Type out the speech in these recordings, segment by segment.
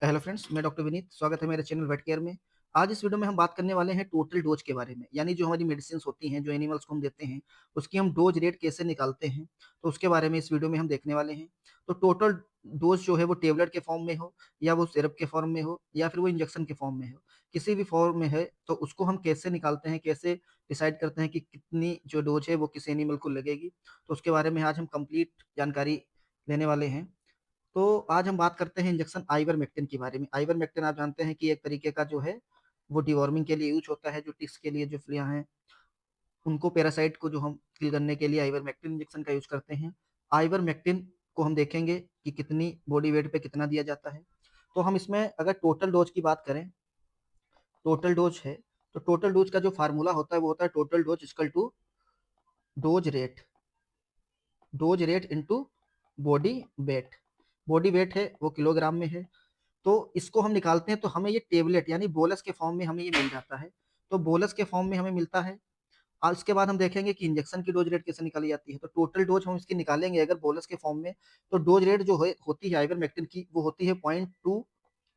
Hello friends, मैं doctor Vineet. स्वागत है मेरे चैनल वेट केयर में। आज इस वीडियो में हम बात करने वाले हैं टोटल डोज के बारे में, यानी जो हमारी मेडिसिन होती हैं, जो एनिमल्स को हम देते हैं, उसकी हम डोज रेट कैसे निकालते हैं, तो उसके बारे में इस वीडियो में हम देखने वाले हैं। तो टोटल डोज जो है वो टेबलेट के फॉर्म में हो, या वो सिरप के फॉर्म में हो, या फिर वो इंजेक्शन के फॉर्म में हो, किसी भी फॉर्म में है, तो उसको हम कैसे निकालते हैं, कैसे डिसाइड करते हैं कि कितनी जो डोज है वो किस एनिमल को लगेगी, तो उसके बारे में आज हम कंप्लीट जानकारी लेने वाले हैं। तो आज हम बात करते हैं इंजेक्शन आइवरमेक्टिन के बारे में। आइवरमेक्टिन आप जानते हैं कि एक तरीके का जो है वो डिवॉर्मिंग के लिए यूज होता है। जो टिक्स के लिए जो फ्लियां हैं, उनको पैरासाइट को जो हम किल करने के लिए आइवरमेक्टिन इंजेक्शन का यूज करते हैं। आइवरमेक्टिन को हम देखेंगे कि कितनी बॉडी वेट पे कितना दिया जाता है। तो हम इसमें अगर टोटल डोज की बात करें, टोटल डोज है, तो टोटल डोज का जो फार्मूला होता है वो होता है total dose equal to dose rate, dose rate into body weight. Body weight है वो किलोग्राम में है, तो इसको हम निकालते हैं तो हमें ये टेबलेट यानी बोलस के फॉर्म में हमें ये मिल जाता है। तो बोलस के फॉर्म में हमें मिलता है। और उसके बाद हम देखेंगे कि इंजेक्शन की डोज रेट कैसे निकाली जाती है। तो टोटल डोज हम इसकी निकालेंगे अगर बोलस के फॉर्म में, तो डोज रेट जो है होती है आइवरमेक्टिन की, वो होती है 0.2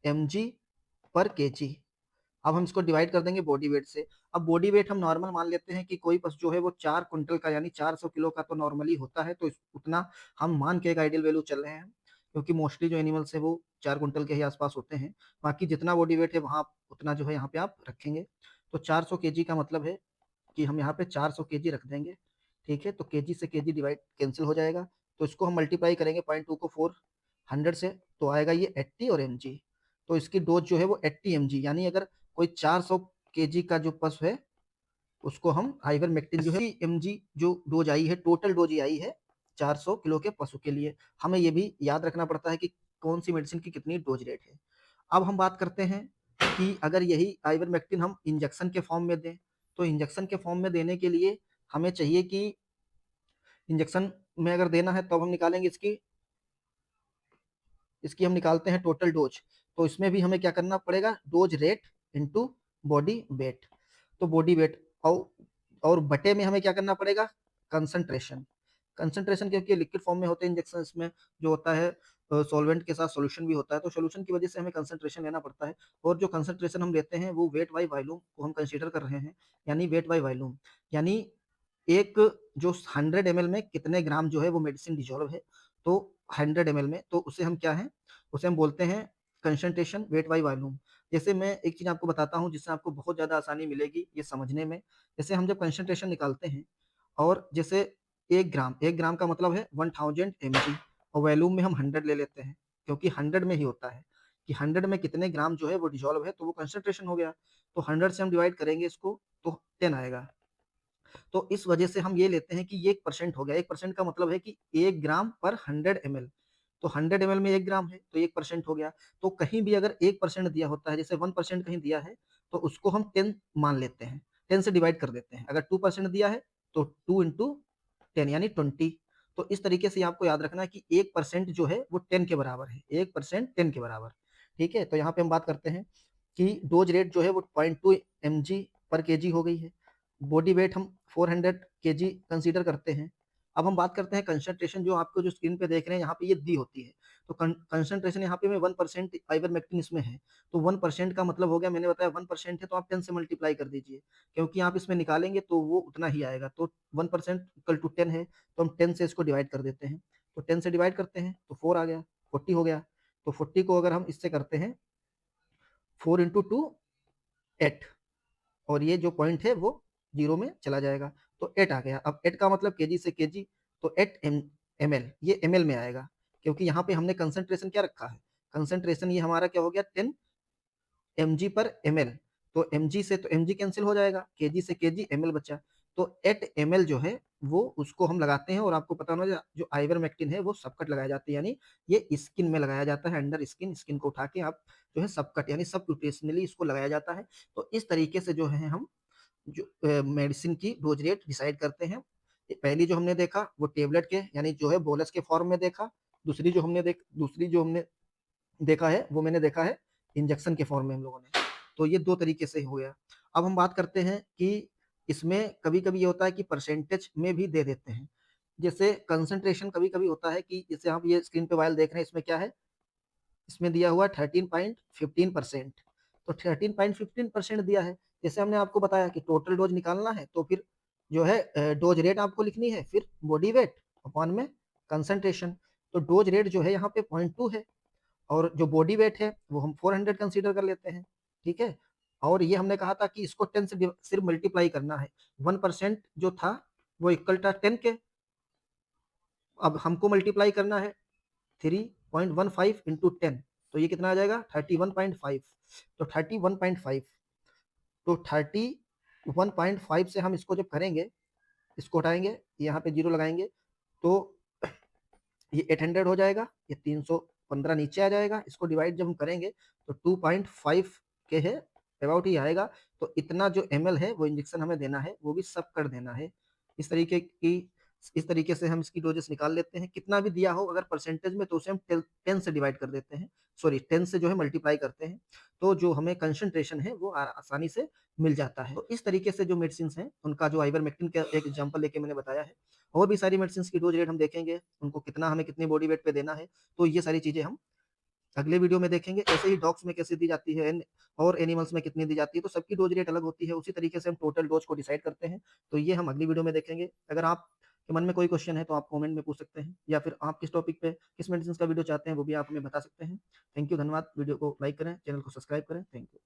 mg पर केजी। अब हम इसको डिवाइड कर देंगे बॉडी वेट से। अब बॉडी वेट हम नॉर्मल मान लेते हैं कि कोई पशु जो है वो 4 क्विंटल का यानी 400 किलो का तो नॉर्मली होता है, तो उतना हम मान के एक आइडियल वैल्यू चल रहे हैं, क्योंकि मोस्टली जो एनिमल्स है वो 4 क्विंटल के ही आसपास होते हैं। बाकी जितना बॉडी वेट है वहाँ उतना जो है यहाँ पे आप रखेंगे। तो 400 kg का मतलब है कि हम यहाँ पे 400 kg रख देंगे। ठीक है, तो केजी से केजी डिवाइड कैंसिल हो जाएगा। तो इसको हम मल्टीप्लाई करेंगे 0.2 को 400 से, तो आएगा ये 80 और mg। तो इसकी डोज जो है वो 80 mg, यानी अगर कोई 400 kg का जो पशु है उसको हम आइवरमेक्टिन जो है 80 mg जो डोज आई है, टोटल डोज आई है 400 किलो के पशु के लिए। हमें ये भी याद रखना पड़ता है कि कौन सी मेडिसिन की कितनी डोज रेट है। अब हम बात करते हैं कि अगर यही आइवरमेक्टिन हम इंजेक्शन के फॉर्म में दें, तो इंजेक्शन के फॉर्म में देने के लिए हमें चाहिए कि इंजेक्शन में अगर देना है तो अब हम निकालेंगे इसकी इसकी हम निकालते हैं टोटल डोज। तो इसमें भी हमें क्या करना पड़ेगा, dose rate into body wait. तो बॉडी वेट और बटे में हमें क्या करना पड़ेगा, कंसंट्रेशन। कंसंट्रेशन क्योंकि लिक्विड फॉर्म में होते हैं इंजेक्शन, इसमें जो होता है सॉल्वेंट के साथ सॉल्यूशन भी होता है, तो सॉल्यूशन की वजह से हमें कंसंट्रेशन लेना पड़ता है। और जो कंसंट्रेशन हम लेते हैं वो वेट बाई वॉल्यूम को हम कंसीडर कर रहे हैं, यानी वेट बाई वॉल्यूम, यानी एक जो 100 ml में कितने ग्राम जो है वो मेडिसिन डिजोल्व है। तो 100 ml में, तो उसे हम क्या है, उसे हम बोलते हैं कंसंट्रेशन वेट बाई वॉल्यूम। जैसे मैं एक चीज आपको बताता हूँ जिससे आपको बहुत ज्यादा आसानी मिलेगी ये समझने में। जैसे हम जब कंसंट्रेशन निकालते हैं, और जैसे 1 ग्राम का मतलब है 1000 mg, और वॉल्यूम में हम 100 ले लेते हैं, क्योंकि 100 में ही होता है कि 100 में कितने ग्राम जो है वो डिजोल्व है, तो वो कंसंट्रेशन हो गया। तो 100 से हम डिवाइड करेंगे इसको, तो 10 आएगा। तो इस वजह से हम ये लेते हैं कि ये 1% हो गया। 1% का मतलब है कि 1 ग्राम पर 100 ml। तो 100 ml में 1 ग्राम है तो 1% हो गया। तो कहीं भी अगर 1% दिया होता है, जैसे 1% कहीं दिया है, तो उसको हम 10 मान लेते हैं, 10 से डिवाइड कर देते हैं। अगर 2% दिया है तो 2 इंटू 10 यानी 20। तो इस तरीके से आपको याद रखना है कि 1% जो है वो 10 के बराबर है, 1% 10 के बराबर। ठीक है, तो यहाँ पे हम बात करते हैं कि डोज रेट जो है वो 0.2 mg पर केजी हो गई है। बॉडी वेट हम 400 kg कंसीडर करते हैं। अब हम बात करते हैं कंसंट्रेशन, जो आपको जो स्क्रीन पे देख रहे हैं यहाँ पे ये दी होती है। तो कंसंट्रेशन यहाँ पे में 1% आइवरमेक्टिन इसमें है। तो 1% का मतलब हो गया, मैंने बताया 1% है तो आप 10 से मल्टीप्लाई कर दीजिए, क्योंकि आप इसमें निकालेंगे तो वो उतना ही आएगा। तो 1% इक्वल टू 10 है, तो हम 10 से इसको डिवाइड कर देते हैं। तो 10 से डिवाइड करते हैं तो 4 आ गया, 40 हो गया। तो 40 को अगर हम इससे करते हैं 4 इंटू 2, 8, और ये जो पॉइंट है वो जीरो में चला जाएगा। तो 8 आ गया। अब 8 का मतलब केजी से केजी, तो 8 ml, ये ml में आएगा, क्योंकि यहाँ पे हमने कंसंट्रेशन क्या रखा है, कंसंट्रेशन ये हमारा क्या हो गया, 10 mg/ml। तो mg से तो mg कैंसिल हो जाएगा, केजी से केजी, ml बचा। तो 8 ml जो है वो उसको हम लगाते हैं, और आपको पता होना जो आइवरमेक्टिन है वो सबकट लगाया जाता है, यानी ये स्किन में लगाया जाता है, अंडर स्किन। स्किन को उठा के आप जो है सबकट यानी सबक्यूटेशनली इसको लगाया जाता है। तो इस तरीके से जो है हम जो मेडिसिन की डोज रेट डिसाइड करते हैं। पहली जो हमने देखा वो टेबलेट के यानी जो है बोलस के फॉर्म में देखा। दूसरी जो हमने देखा है वो मैंने देखा है इंजेक्शन के फॉर्म में हम लोगों ने। तो ये दो तरीके से हो गया। अब हम बात करते हैं कि इसमें कभी कभी ये होता है कि परसेंटेज में भी दे देते हैं। जैसे कंसंट्रेशन कभी कभी होता है कि जैसे आप ये स्क्रीन पे वायल देख रहे हैं, इसमें क्या है, इसमें दिया हुआ 13.15%। तो 13.15% दिया है। जैसे हमने आपको बताया कि टोटल डोज निकालना है, तो फिर जो है डोज रेट आपको लिखनी है, फिर बॉडी वेट अपॉन में कंसंट्रेशन। तो डोज रेट जो है यहाँ पे 0.2 है, और जो बॉडी वेट है वो हम 400 कंसीडर कर लेते हैं। ठीक है। और ये हमने कहा था कि इसको 10 से सिर्फ मल्टीप्लाई करना है। 1% जो था वो इक्वल था 10 के। अब हमको मल्टीप्लाई करना है 3.15 इंटू 10, तो ये कितना आ जाएगा 31.5। तो 31.5, तो 31.5 से हम इसको जब करेंगे, इसको हटाएंगे, यहाँ पे जीरो लगाएंगे, तो ये 800 हो जाएगा, ये 315 नीचे आ जाएगा। इसको डिवाइड जब हम करेंगे तो 2.5 के है अबाउट ही आएगा। तो इतना जो ml है वो इंजेक्शन हमें देना है, वो भी सब कर देना है। इस तरीके की इस तरीके से हम इसकी डोजेस निकाल लेते हैं। कितना भी दिया हो अगर परसेंटेज में, तो उसे हम 10 से डिवाइड कर देते हैं, सॉरी 10 से जो है मल्टीप्लाई करते हैं, तो जो हमें कंसंट्रेशन है वो आसानी से मिल जाता है। तो इस तरीके से जो मेडिसिन हैं उनका, जो आइवरमेक्टिन का एक एग्जाम्पल लेके मैंने बताया है, और भी सारी मेडिसिन की डोज रेट हम देखेंगे, उनको कितना हमें कितनी बॉडी वेट पे देना है, तो ये सारी चीजें हम अगले वीडियो में देखेंगे। ऐसे ही डॉग्स में कैसे दी जाती है और एनिमल्स में कितनी दी जाती है, तो सबकी डोज रेट अलग होती है। उसी तरीके से हम टोटल डोज को डिसाइड करते हैं। तो ये हम अगली वीडियो में देखेंगे। अगर आप के मन में कोई क्वेश्चन है तो आप कमेंट में पूछ सकते हैं, या फिर आप किस टॉपिक पे किस मेडिसिन का वीडियो चाहते हैं वो भी आप हमें बता सकते हैं। थैंक यू, धन्यवाद। वीडियो को लाइक करें, चैनल को सब्सक्राइब करें। Thank you.